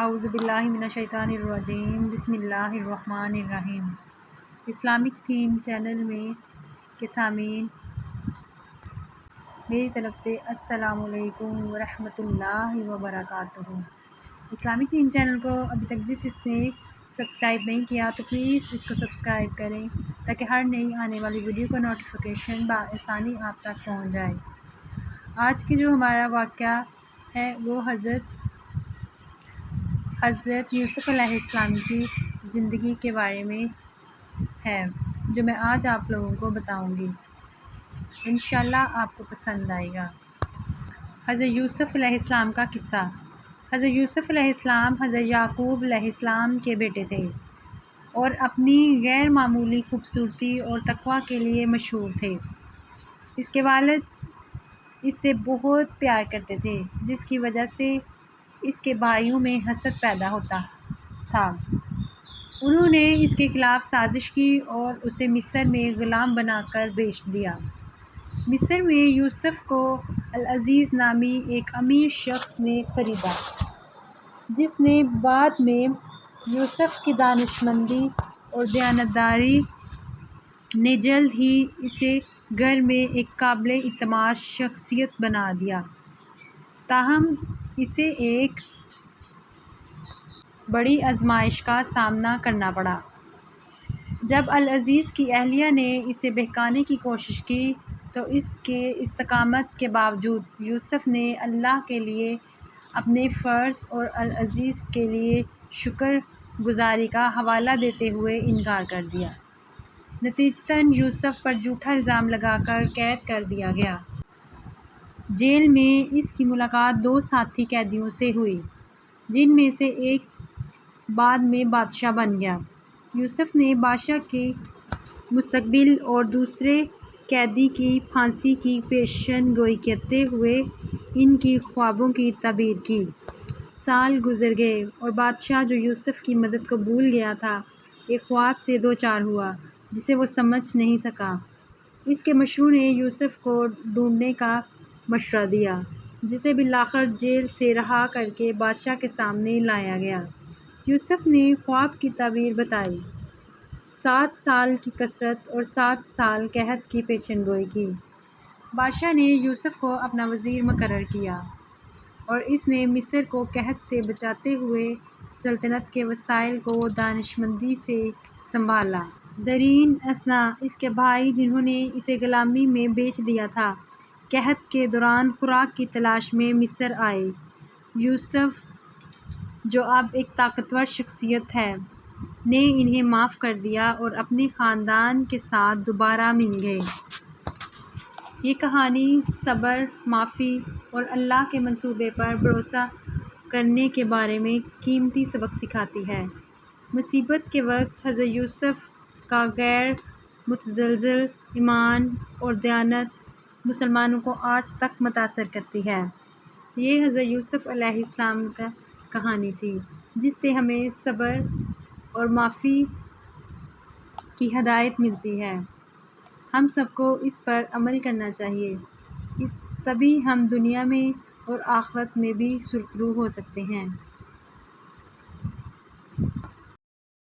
اعوذ باللہ من الشیطان الرجیم، بسم اللہ الرحمن الرحیم۔ اسلامک تھیم چینل میں کے سامعین، میری طرف سے السلام علیکم ورحمۃ اللہ وبرکاتہ۔ اسلامک تھیم چینل کو ابھی تک جس نے سبسکرائب نہیں کیا تو پلیز اس کو سبسکرائب کریں تاکہ ہر نئی آنے والی ویڈیو کا نوٹیفیکیشن بآسانی آپ تک پہنچ جائے۔ آج کی جو ہمارا واقعہ ہے وہ حضرت یوسف علیہ السلام کی زندگی کے بارے میں ہے، جو میں آج آپ لوگوں کو بتاؤں گی۔ انشاءاللہ آپ کو پسند آئے گا۔ حضرت یوسف علیہ السلام کا قصہ۔ حضرت یوسف علیہ السلام حضرت یعقوب علیہ السلام کے بیٹے تھے اور اپنی غیر معمولی خوبصورتی اور تقویٰ کے لیے مشہور تھے۔ اس کے والد اس سے بہت پیار کرتے تھے، جس کی وجہ سے اس کے بھائیوں میں حسد پیدا ہوتا تھا۔ انہوں نے اس کے خلاف سازش کی اور اسے مصر میں غلام بنا کر بیچ دیا۔ مصر میں یوسف کو العزیز نامی ایک امیر شخص نے خریدا، جس نے بعد میں یوسف کی دانشمندی اور دیانتداری نے جلد ہی اسے گھر میں ایک قابل اعتماد شخصیت بنا دیا۔ تاہم اسے ایک بڑی آزمائش کا سامنا کرنا پڑا۔ جب العزیز کی اہلیہ نے اسے بہکانے کی کوشش کی تو اس کے استقامت کے باوجود یوسف نے اللہ کے لیے اپنے فرض اور العزیز کے لیے شکر گزاری کا حوالہ دیتے ہوئے انکار کر دیا۔ نتیجتاً یوسف پر جھوٹا الزام لگا کر قید کر دیا گیا۔ جیل میں اس کی ملاقات 2 ساتھی قیدیوں سے ہوئی، جن میں سے ایک بعد میں بادشاہ بن گیا۔ یوسف نے بادشاہ کے مستقبل اور دوسرے قیدی کی پھانسی کی پیشن گوئی کرتے ہوئے ان کی خوابوں کی تعبیر کی۔ سال گزر گئے اور بادشاہ، جو یوسف کی مدد کو بھول گیا تھا، ایک خواب سے دوچار ہوا جسے وہ سمجھ نہیں سکا۔ اس کے مشروں نے یوسف کو ڈھونڈنے کا مشورہ دیا، جسے بالآخر جیل سے رہا کر کے بادشاہ کے سامنے لایا گیا۔ یوسف نے خواب کی تعبیر بتائی، 7 سال کی کثرت اور 7 سال قحط کی پیشن گوئی کی۔ بادشاہ نے یوسف کو اپنا وزیر مقرر کیا اور اس نے مصر کو قحط سے بچاتے ہوئے سلطنت کے وسائل کو دانشمندی سے سنبھالا۔ دریں اثنا اس کے بھائی، جنہوں نے اسے غلامی میں بیچ دیا تھا، قحط کے دوران خوراک کی تلاش میں مصر آئے۔ یوسف، جو اب ایک طاقتور شخصیت ہے، نے انہیں معاف کر دیا اور اپنے خاندان کے ساتھ دوبارہ مل گئے۔ یہ کہانی صبر، معافی اور اللہ کے منصوبے پر بھروسہ کرنے کے بارے میں قیمتی سبق سکھاتی ہے۔ مصیبت کے وقت حضرت یوسف کا غیر متزلزل ایمان اور دیانت مسلمانوں کو آج تک متاثر کرتی ہے۔ یہ حضرت یوسف علیہ السلام کی کہانی تھی، جس سے ہمیں صبر اور معافی کی ہدایت ملتی ہے۔ ہم سب کو اس پر عمل کرنا چاہیے، تبھی ہم دنیا میں اور آخرت میں بھی سرخرو ہو سکتے ہیں۔